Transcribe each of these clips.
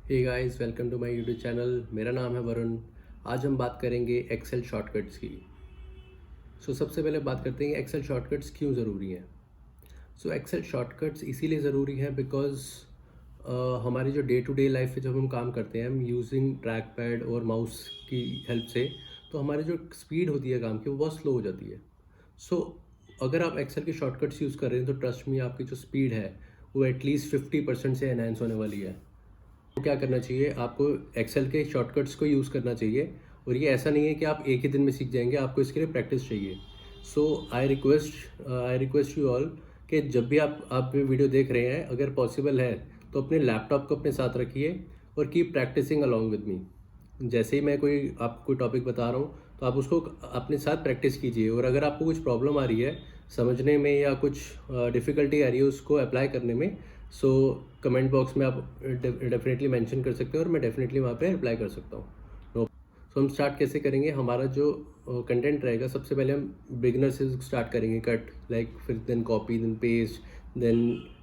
Hey guys, welcome to my YouTube channel. मेरा नाम है वरुण। आज हम बात करेंगे एक्सेल शॉर्टकट्स की। सबसे पहले बात करते हैं कि एक्सेल शॉर्टकट्स क्यों ज़रूरी हैं। एक्सेल शॉर्टकट्स इसीलिए ज़रूरी हैं बिकॉज़ हमारी जो डे टू डे लाइफ में जब हम काम करते हैं, हम यूजिंग ट्रैक पैड और माउस की हेल्प से, तो हमारी जो स्पीड होती है काम की वो बहुत स्लो हो जाती है। सो अगर आप एक्सेल के शॉर्टकट्स यूज़ कर रहे हैं तो ट्रस्ट मी, आपकी जो स्पीड है वो एटलीस्ट 50% से एनहांस होने वाली है। तो क्या करना चाहिए आपको, एक्सेल के शॉर्टकट्स को यूज़ करना चाहिए। और ये ऐसा नहीं है कि आप एक ही दिन में सीख जाएंगे, आपको इसके लिए प्रैक्टिस चाहिए। आई रिक्वेस्ट यू ऑल कि जब भी आप ये वीडियो देख रहे हैं, अगर पॉसिबल है तो अपने लैपटॉप को अपने साथ रखिए और keep practicing along with me. जैसे ही मैं आपको कोई टॉपिक बता रहा हूँ तो आप उसको अपने साथ प्रैक्टिस कीजिए। और अगर आपको कुछ प्रॉब्लम आ रही है समझने में या कुछ डिफ़िकल्टी आ रही है उसको अप्लाई करने में, सो कमेंट बॉक्स में आप डेफिनेटली मेंशन कर सकते हो और मैं डेफिनेटली वहाँ पे रिप्लाई कर सकता हूँ। सो हम स्टार्ट कैसे करेंगे, हमारा जो कंटेंट रहेगा, सबसे पहले हम बिगनर से स्टार्ट करेंगे कट, लाइक फिर then copy, then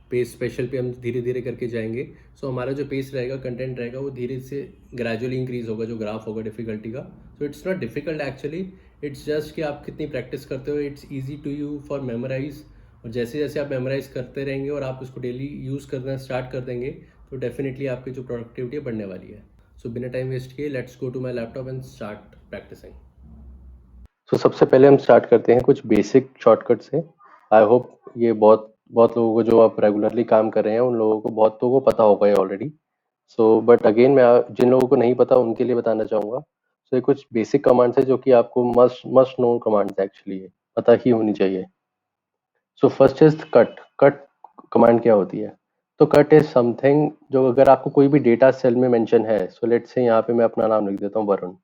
paste special पे हम धीरे धीरे करके जाएंगे। हमारा जो पेस्ट रहेगा, कंटेंट रहेगा, वो धीरे से ग्रेजुअली इंक्रीज होगा, जो ग्राफ होगा डिफिकल्टी का। It's not difficult actually, it's just कि आप कितनी प्रैक्टिस करते हो। It's easy to you for memorize. और जैसे जैसे आप मेमोराइज करते रहेंगे और आप उसको डेली यूज़ करना स्टार्ट कर देंगे तो डेफिनेटली आपकी जो प्रोडक्टिविटी है बढ़ने वाली है। बिना टाइम वेस्ट किए let's go to my laptop and start practicing. सबसे पहले हम स्टार्ट करते हैं कुछ बेसिक शॉर्टकट से। आई होप ये बहुत बहुत लोगों को, जो आप रेगुलरली काम कर रहे हैं उन लोगों को, बहुत लोगों को पता होगा ये ऑलरेडी। बट अगेन मैं जिन लोगों को नहीं पता उनके लिए बताना चाहूँगा। ये कुछ बेसिक कमांड्स है जो कि आपको must must know commands actually है, पता ही होनी चाहिए। First is cut. Cut command क्या होती है? तो कट इज समथिंग जो, अगर आपको कोई भी डेटा सेल में मेंशन है, सो लेट्स से यहाँ पे मैं अपना नाम लिख देता हूँ वरुण।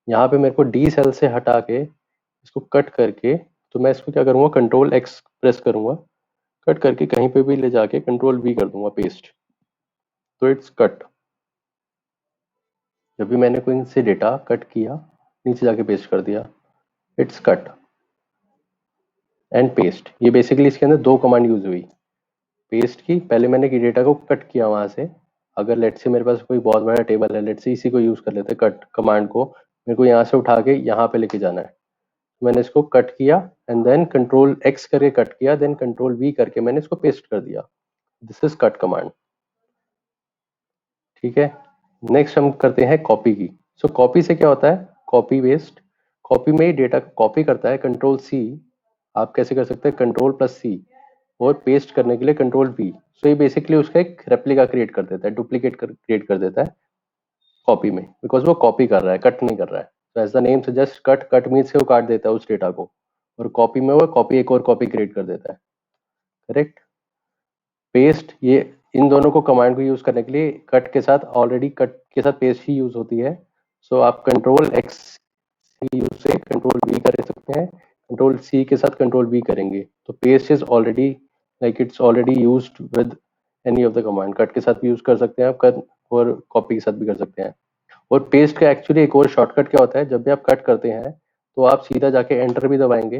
यहाँ पे मेरे को डी सेल से हटा के इसको कट करके, तो मैं इसको क्या करूँगा, कंट्रोल एक्स प्रेस करूँगा, कट करके कहीं पे भी ले जाके कंट्रोल वी कर दूंगा, पेस्ट। तो इट्स कट। जब भी मैंने कोई से डेटा कट किया, नीचे जाके पेस्ट कर दिया, इट्स कट एंड पेस्ट। ये बेसिकली इसके अंदर दो कमांड यूज हुई। पेस्ट की, पहले मैंने की डेटा को कट किया वहां से। अगर लेट से मेरे पास कोई बहुत बड़ा टेबल है, लेट से इसी को यूज कर लेते, कट कमांड को मेरे को यहाँ से उठा के यहाँ पे लेके जाना है। मैंने इसको कट किया एंड देन कंट्रोल एक्स करके कट किया, देन कंट्रोल वी करके मैंने इसको पेस्ट कर दिया। This is cut command. ठीक है। नेक्स्ट हम करते हैं कॉपी की। कॉपी से क्या होता है? Copy waste. कॉपी में ही डेटा कॉपी करता है, कंट्रोल सी। आप कैसे कर सकते हैं? कंट्रोल प्लस सी। और पेस्ट करने के लिए कंट्रोल वी। ये बेसिकली उसका एक रेप्लिका क्रिएट कर देता है, डुप्लीकेट क्रिएट कर देता है कॉपी में, बिकॉज वो कॉपी कर रहा है, कट नहीं कर रहा है। तो as the name suggest, cut, cut means वो काट देता है उस डेटा को, और कॉपी में वो कॉपी, एक और कॉपी क्रिएट कर देता है। करेक्ट। पेस्ट, ये इन दोनों को कमांड को यूज करने के लिए, कट के साथ ऑलरेडी कट के साथ पेस्ट ही यूज होती है। आप कंट्रोल एक्स यूज से कंट्रोल वी कर सकते हैं, कंट्रोल सी के साथ कंट्रोल वी करेंगे तो paste is already, like it's already used with any of the command. Cut के साथ भी यूज कर सकते हैं आप, कर, और कॉपी के साथ भी कर सकते हैं। और पेस्ट का एक्चुअली एक और शॉर्टकट क्या होता है, जब भी आप कट करते हैं तो आप सीधा जाके एंटर भी दबाएंगे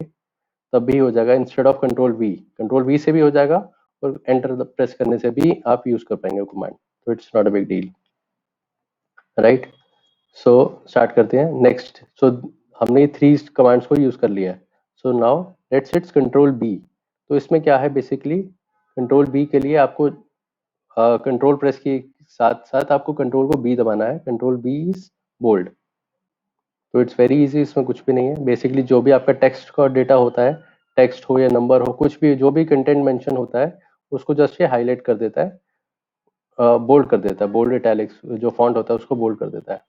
तब भी हो जाएगा, इंस्टेड ऑफ कंट्रोल वी से भी हो जाएगा, और एंटर प्रेस करने से भी आप यूज कर पाएंगे कमांड। तो it's not a big deal, right. Start करते हैं नेक्स्ट। हमने थ्री कमांड्स को यूज कर लिया है। Now let's it's control B. तो इसमें क्या है, बेसिकली कंट्रोल बी के लिए आपको कंट्रोल प्रेस के साथ साथ आपको कंट्रोल को बी दबाना है। Control B is bold. तो इट्स वेरी इजी, इसमें कुछ भी नहीं है। बेसिकली जो भी आपका टेक्स्ट का डेटा होता है, टेक्स्ट हो या नंबर हो, कुछ भी जो भी कंटेंट मेंशन होता है, उसको जस्ट ये हाईलाइट कर देता है, बोल्ड कर देता है। बोल्ड इटैलिक्स जो फॉन्ट होता है उसको बोल्ड कर देता है।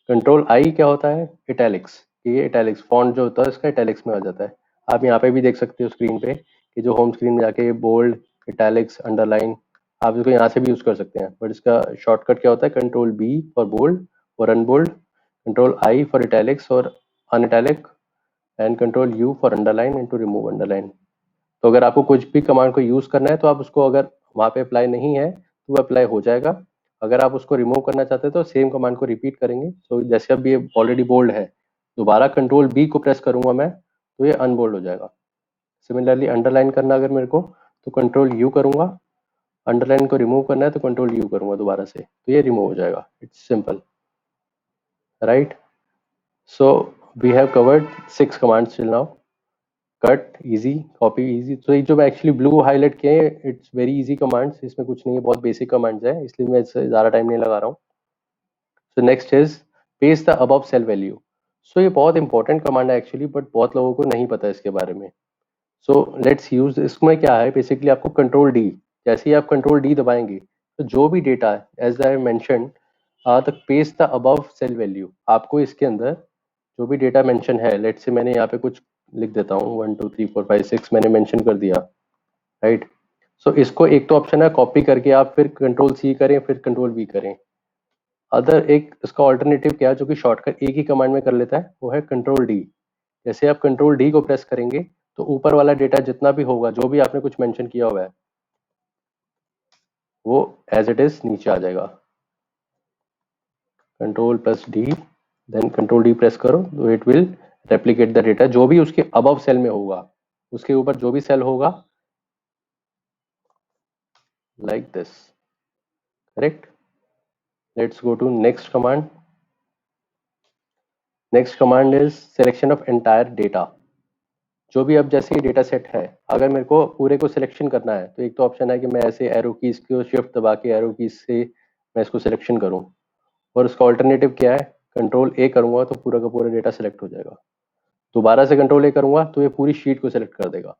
कंट्रोल आई क्या होता है? इटैलिक्स। ये इटैलिक्स फॉन्ट जो होता है इसका इटैलिक्स में आ जाता है। आप यहाँ पे भी देख सकते हो स्क्रीन पे कि जो होम स्क्रीन में जाके बोल्ड, इटैलिक्स, अंडरलाइन, आप इसको यहाँ से भी यूज कर सकते हैं। बट इसका शॉर्टकट क्या होता है? कंट्रोल बी फॉर बोल्ड और unbold, control I for italics और unitalic, and control U for underline and to remove underline. तो अगर आपको कुछ भी कमांड को यूज करना है तो आप उसको, अगर वहां पे अप्लाई नहीं है तो वो अप्लाई हो जाएगा। अगर आप उसको रिमूव करना चाहते हैं तो सेम कमांड को रिपीट करेंगे। जैसे अब ये ऑलरेडी बोल्ड है, दोबारा कंट्रोल बी को प्रेस करूंगा मैं तो ये अनबोल्ड हो जाएगा। सिमिलरली अंडरलाइन करना अगर मेरे को, तो कंट्रोल यू करूंगा अंडरलाइन को रिमूव करना है तो कंट्रोल यू करूंगा दोबारा से, तो ये रिमूव हो जाएगा. It's simple, right? So we have covered 6 commands till now. Cut easy, copy easy. तो ये जो मैं एक्चुअली ब्लू हाईलाइट किए हैं, इट्स वेरी इजी कमांड्स, इसमें कुछ नहीं है, बहुत बेसिक कमांड्स है, इसलिए मैं इससे ज़्यादा टाइम नहीं लगा रहा हूँ. So next is paste the above cell value. So ये बहुत इंपॉर्टेंट कमांड है एक्चुअली, बट बहुत लोगों को नहीं पता इसके बारे में. So let's use. इसमें क्या है बेसिकली, आपको कंट्रोल डी, जैसे ही आप कंट्रोल डी दबाएंगे तो जो भी डेटा है as I mention the paste the above cell value, आपको इसके अंदर जो भी डेटा मेंशन है, लेट्स से मैंने यहाँ पे कुछ लिख देता हूँ 1 2 3 4 5 6 मैंने मेंशन कर दिया, राइट? सो इसको एक तो ऑप्शन है कॉपी करके आप फिर कंट्रोल सी करें फिर कंट्रोल वी करें. अदर एक इसका ऑल्टरनेटिव क्या है जो कि शॉर्टकट एक ही कमांड में कर लेता है, वो है कंट्रोल डी. जैसे आप कंट्रोल डी को प्रेस करेंगे तो ऊपर वाला डेटा जितना भी होगा, जो भी आपने कुछ मेंशन किया हुआ है, वो एज इट इज नीचे आ जाएगा. Control plus D, then control D press करो तो it will replicate the data, जो भी उसके अबव सेल में होगा, उसके ऊपर जो भी सेल होगा, like this, correct? Let's go to next command. Next command is selection of entire data. जो भी अब जैसे डेटा सेट है, अगर मेरे को पूरे को सिलेक्शन करना है तो एक तो ऑप्शन है कि मैं ऐसे एरो कीज को शिफ्ट दबा के एरो कीज से मैं इसको सिलेक्शन करूं, और उसका ऑल्टरनेटिव क्या है, कंट्रोल ए करूंगा तो पूरा का पूरा डेटा सेलेक्ट हो जाएगा. दोबारा से कंट्रोल ए करूंगा तो ये पूरी शीट को सिलेक्ट कर देगा.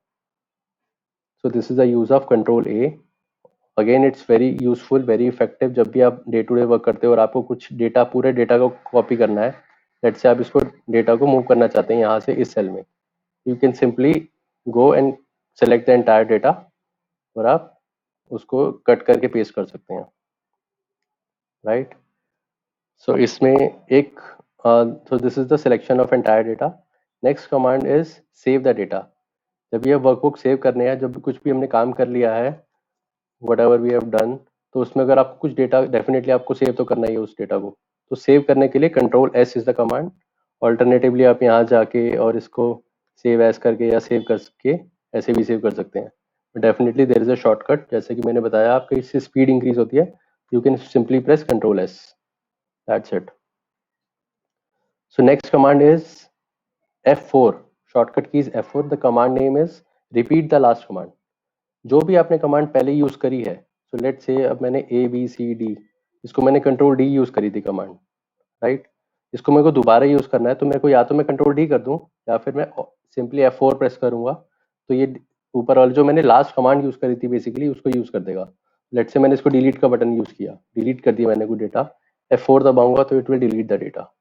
So this is the use of control A. Again it's very useful, very effective जब भी आप डे टू डे वर्क करते हो और आपको कुछ डेटा, पूरे डेटा को कॉपी करना है. लेट्स से आप इसको डेटा को मूव करना चाहते हैं यहाँ से इस सेल में, you can simply go and select the entire data और आप उसको कट करके पेस्ट कर सकते हैं, राइट? सो इसमें एक so this is the selection of entire data. Next command is save the data. जब ये वर्कबुक सेव करने हैं, जब कुछ भी हमने काम कर लिया है, whatever we have done, तो उसमें अगर आपको कुछ डेटा, डेफिनेटली आपको सेव तो करना ही है उस डेटा को. तो सेव करने के लिए control S is the command. Alternatively आप यहाँ जाके और इसको सेव एज करके या सेव करके ऐसे भी सेव कर सकते हैं. Definitely there is a shortcut, जैसे कि मैंने बताया आपकी इससे स्पीड इंक्रीज होती है. You can simply press control S, that's it. So next command is F4. Shortcut keys F4. The command name is repeat the last command. जो भी आपने कमांड पहले यूज करी है, सो लेट्स से अब मैंने ABCD, इसको मैंने कंट्रोल डी यूज करी थी कमांड, राइट? इसको मेरे को दोबारा यूज करना है तो मेरे को या तो मैं कंट्रोल डी कर दूं या फिर मैं सिंपली F4 प्रेस करूंगा तो ये ऊपर वाले जो मैंने लास्ट कमांड यूज करी थी बेसिकली उसको यूज कर देगा. लेट्स से मैंने इसको डिलीट का बटन यूज किया, डिलीट कर दिया मैंने कोई डेटा, F4 दबाऊंगा तो it will delete the data.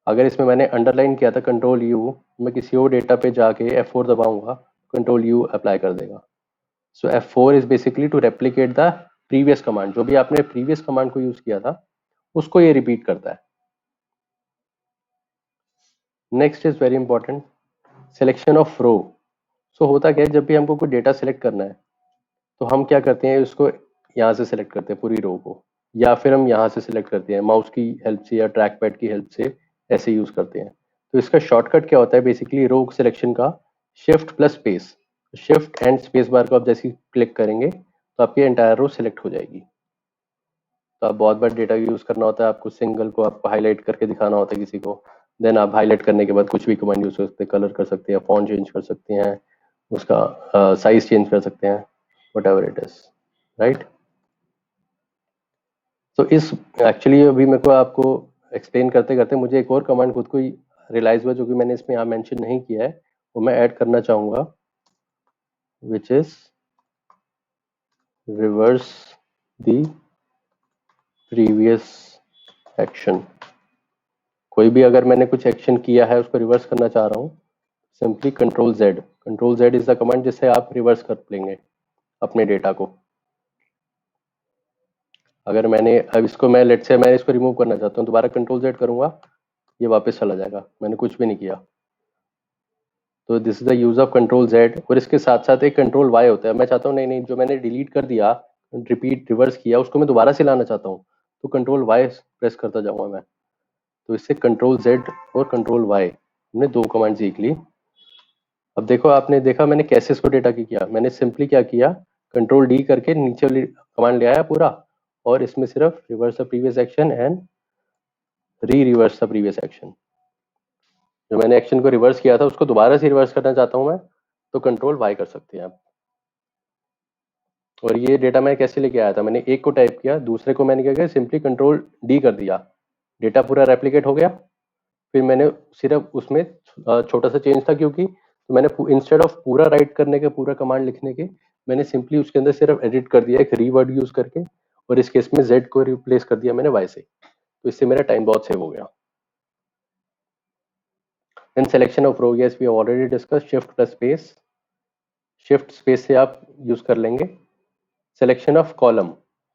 अगर इसमें मैंने अंडरलाइन किया था कंट्रोल यू, मैं किसी और डेटा पे जाके F4 दबाऊंगा, कंट्रोल यू अप्लाई कर देगा. So F4 is basically to replicate the previous command. जो भी आपने प्रीवियस कमांड को यूज किया था उसको ये रिपीट करता है. Next is very important, selection of row. So होता क्या है, जब भी हमको कोई डेटा सेलेक्ट करना है तो हम क्या करते हैं, उसको यहाँ से सिलेक्ट करते हैं पूरी रो को, या फिर हम यहाँ से सिलेक्ट करते हैं माउस की हेल्प से या ट्रैक पैड की हेल्प से, ऐसे यूज करते हैं. तो इसका शॉर्टकट क्या होता है बेसिकली, रो सिलेक्शन का shift plus space. Shift and space bar को आप जैसे क्लिक करेंगे तो आपकी एंटायर रो सिलेक्ट हो जाएगी. तो आप बहुत बार डेटा यूज करना होता है, आपको सिंगल को आपको हाईलाइट करके दिखाना होता है किसी को, देन आप हाईलाइट करने के बाद कुछ भी कमांड यूज कर सकते हैं, कलर कर सकते हैं, फॉन्ट चेंज कर सकते हैं, उसका साइज चेंज कर सकते हैं, whatever it is, राइट? तो इस एक्चुअली अभी मेरे को आपको एक्सप्लेन करते करते मुझे एक और कमांड खुद को ही रियलाइज हुआ जो कि मैंने इसमें यहाँ मेंशन नहीं किया है, वो मैं ऐड करना चाहूँगा, which is reverse the previous action. कोई भी अगर मैंने कुछ एक्शन किया है उसको रिवर्स करना चाह रहा हूँ, simply control Z. Control Z is the command जिससे आप रिवर्स कर लेंगे अपने डेटा को. अगर मैंने अब इसको मैं लेट से मैं इसको रिमूव करना चाहता हूँ, दोबारा कंट्रोल जेड करूंगा, ये वापस चला जाएगा, मैंने कुछ भी नहीं किया. तो this is the use of control Z. और इसके साथ साथ एक कंट्रोल वाई होता है. मैं चाहता हूँ नहीं जो मैंने डिलीट कर दिया, रिपीट रिवर्स किया, उसको मैं दोबारा से लाना चाहता हूँ, तो कंट्रोल वाई प्रेस करता जाऊंगा मैं. तो इससे कंट्रोल जेड और कंट्रोल वाई, हमने 2 कमांड सीख ली. अब देखो, आपने देखा मैंने कैसे इसको डेटा की किया. मैंने सिंपली क्या किया, कंट्रोल डी करके नीचे वाली कमांड ले आया पूरा, और इसमें सिर्फ reverse the previous action and reverse the previous action. जो मैंने एक्शन को रिवर्स किया था उसको दोबारा से रिवर्स करना चाहता हूं मैं, तो कंट्रोल वाई कर सकते हैं आप। और ये डेटा मैं कैसे लेके आया था, मैंने एक को टाइप किया, दूसरे को मैंने क्या किया, सिंपली कंट्रोल डी कर दिया, डेटा पूरा रेप्लिकेट हो गया। फिर मैंने सिर्फ उसमें छोटा सा चेंज था, क्योंकि तो मैंने इंस्टेड ऑफ पूरा राइट करने के, पूरा कमांड लिखने के, मैंने सिंपली उसके अंदर सिर्फ एडिट कर दिया एक रीवर्ड यूज करके, और इस केस में जेड को रिप्लेस कर दिया मैंने वाई से, तो इससे मेरा टाइम बहुत सेव हो गया। Then selection of row, yes we already discuss, shift plus space, shift space से आप यूज कर लेंगे। सिलेक्शन ऑफ कॉलम,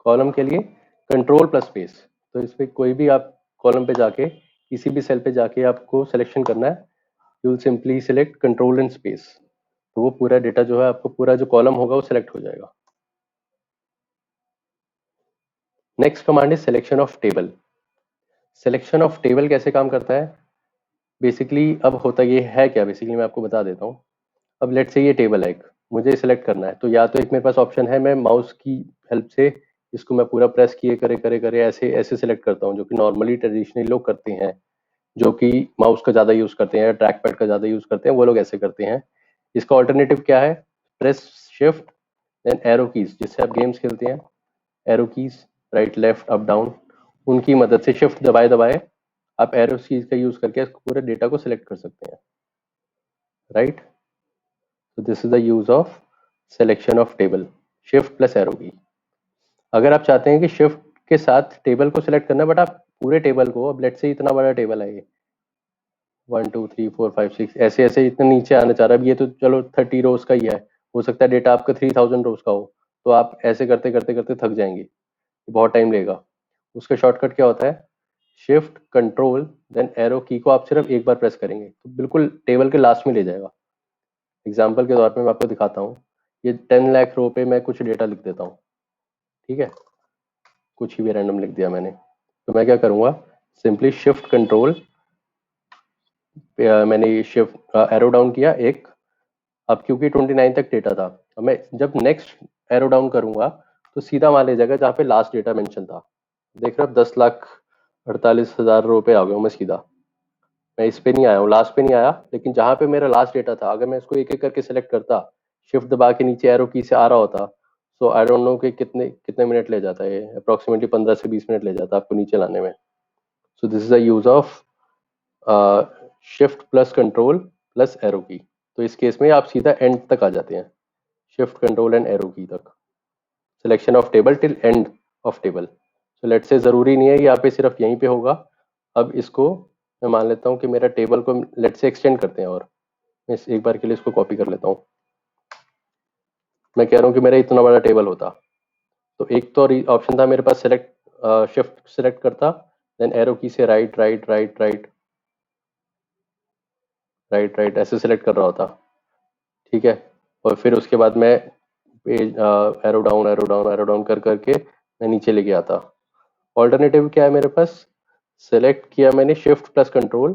कॉलम के लिए कंट्रोल प्लस स्पेस, तो इसमें कोई भी आप कॉलम पे जाके किसी भी सेल पे जाके आपको सिलेक्शन करना है, you will simply select control and space, तो वो पूरा डेटा जो है आपको, पूरा जो कॉलम होगा वो सिलेक्ट हो जाएगा। Next command is selection of table. Selection of table कैसे काम करता है, बेसिकली अब होता ये है क्या, बेसिकली मैं आपको बता देता हूँ। अब लेट से ये टेबल है एक, मुझे सिलेक्ट करना है, तो या तो एक मेरे पास ऑप्शन है, मैं माउस की हेल्प से इसको मैं पूरा प्रेस किए करे करे करे ऐसे ऐसे सिलेक्ट करता हूँ, जो कि नॉर्मली ट्रेडिशनली लोग करते हैं, जो कि माउस का ज़्यादा यूज़ करते हैं, ट्रैक पैड का ज़्यादा यूज़ करते हैं, वो लोग ऐसे करते हैं। इसका ऑल्टरनेटिव क्या है, press shift then arrow keys, जिससे आप गेम्स खेलते हैं, arrow keys right left up down, उनकी मदद से शिफ्ट दबाए दबाए आप एरो कीज का यूज़ करके पूरे डेटा को सिलेक्ट कर सकते हैं, right. So this is the use of selection of table, shift plus arrow की। अगर आप चाहते हैं कि shift के साथ टेबल को सिलेक्ट करना है, बट आप पूरे टेबल को, अब लेट से इतना बड़ा टेबल है ये 1 2 3 4 5 6 ऐसे ऐसे इतने नीचे आना चाह रहा है, अब ये तो चलो 30 रोज का ही है, हो सकता है डेटा आपका 3000 रोज का हो, तो आप ऐसे करते करते करते थक जाएंगे, बहुत टाइम लेगा। उसका शॉर्टकट क्या होता है, शिफ्ट कंट्रोल देन एरो की को आप सिर्फ एक बार प्रेस करेंगे तो बिल्कुल टेबल के लास्ट में ले जाएगा। एग्जाम्पल के तौर पे मैं आपको दिखाता हूँ, ये 10 लाख रो पे मैं कुछ डेटा लिख देता हूँ, ठीक है, कुछ ही भी रैंडम लिख दिया मैंने, तो मैं क्या करूँगा, सिंपली शिफ्ट कंट्रोल, मैंने शिफ्ट एरो डाउन किया एक, अब क्योंकि 29 तक डेटा था, अब मैं जब नेक्स्ट एरो डाउन करूँगा तो सीधा वहाँ ले जाएगा जहाँ पे लास्ट डेटा मेंशन था। देख रहे हो 10,48,000 रो पे आ गया हूँ मैं सीधा, मैं इस पे नहीं आया हूँ, लास्ट पे नहीं आया, लेकिन जहाँ पे मेरा लास्ट डेटा था, अगर मैं इसको एक एक करके सिलेक्ट करता, शिफ्ट दबा के नीचे एरो की से आ रहा होता, सो आई डोंट नो कि कितने कितने मिनट ले जाता है, ये अप्रोक्सीमेटली 15 से 20 मिनट ले जाता है आपको नीचे लाने में। So this is the use of shift plus control plus arrow की, तो इस केस में आप सीधा एंड तक आ जाते हैं, शिफ्ट कंट्रोल एंड एरो की तक, selection of table till end of table. So let से ज़रूरी नहीं है यहाँ पे सिर्फ यहीं पे होगा, अब इसको मैं मान लेता हूँ कि मेरा टेबल को लेट से एक्सटेंड करते हैं, और मैं एक बार के लिए इसको कॉपी कर लेता हूँ। मैं कह रहा हूँ कि मेरा इतना बड़ा टेबल होता, तो एक तो ऑप्शन था मेरे पास, सेलेक्ट शिफ्ट सेलेक्ट करता, देन एरो की से right right right right right right ऐसे सेलेक्ट कर रहा होता, ठीक है, और फिर उसके बाद मैं page arrow down arrow down arrow down कर करके मैं नीचे लेके आता। ऑल्टरनेटिव क्या है मेरे पास, सेलेक्ट किया मैंने शिफ्ट प्लस कंट्रोल,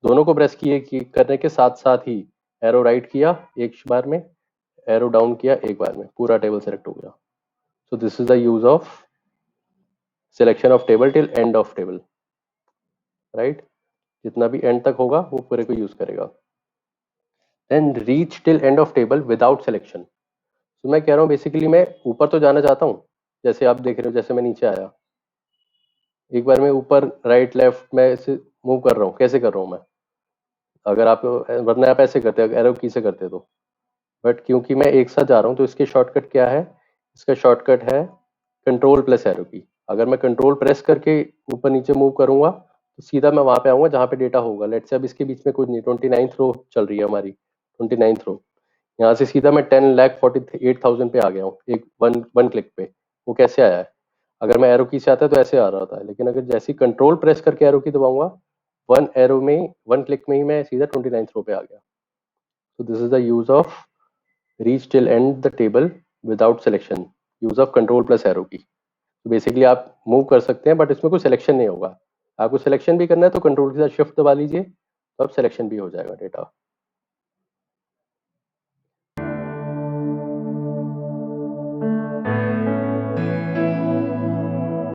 दोनों को प्रेस किए करने के साथ साथ ही एरो राइट किया एक बार में, एरो डाउन किया एक बार में, पूरा टेबल सेलेक्ट हो गया। So this is the use of selection of table till end of table, right, जितना भी एंड तक होगा वो पूरे को यूज करेगा। Then reach till end of table without selection, तो मैं कह रहा हूँ बेसिकली मैं ऊपर तो जाना चाहता हूँ, जैसे आप देख रहे हो, जैसे मैं नीचे आया, एक बार मैं ऊपर राइट लेफ्ट में ऐसे मूव कर रहा हूँ, कैसे कर रहा हूँ मैं, अगर आप, वरना आप ऐसे करते एरो की से करते तो, बट क्योंकि मैं एक साथ जा रहा हूँ तो इसके शॉर्टकट क्या है, इसका शॉर्टकट है कंट्रोल प्लस एरो की। अगर मैं कंट्रोल प्रेस करके ऊपर नीचे मूव करूंगा तो सीधा मैं वहां पे आऊंगा जहाँ पे डेटा होगा, लेट्स से अब इसके बीच में कुछ नहीं, 29th रो चल रही है हमारी, 29th रो, यहाँ से सीधा मैं 10,48,000 पे आ गया हूँ एक वन क्लिक पे। वो कैसे आया है, अगर मैं एरो की से आता तो ऐसे आ रहा था, लेकिन अगर जैसे कंट्रोल प्रेस करके एरो की दबाऊंगा, वन एरो में वन क्लिक में ही मैं सीधा 29th रो पे आ गया। So this is the use of reach till end the table without selection, use of control plus arrow की। तो बेसिकली आप मूव कर सकते हैं, बट इसमें कोई सिलेक्शन नहीं होगा, आपको सिलेक्शन भी करना है तो कंट्रोल के साथ शिफ्ट दबा लीजिए, तो अब सिलेक्शन भी हो जाएगा डेटा।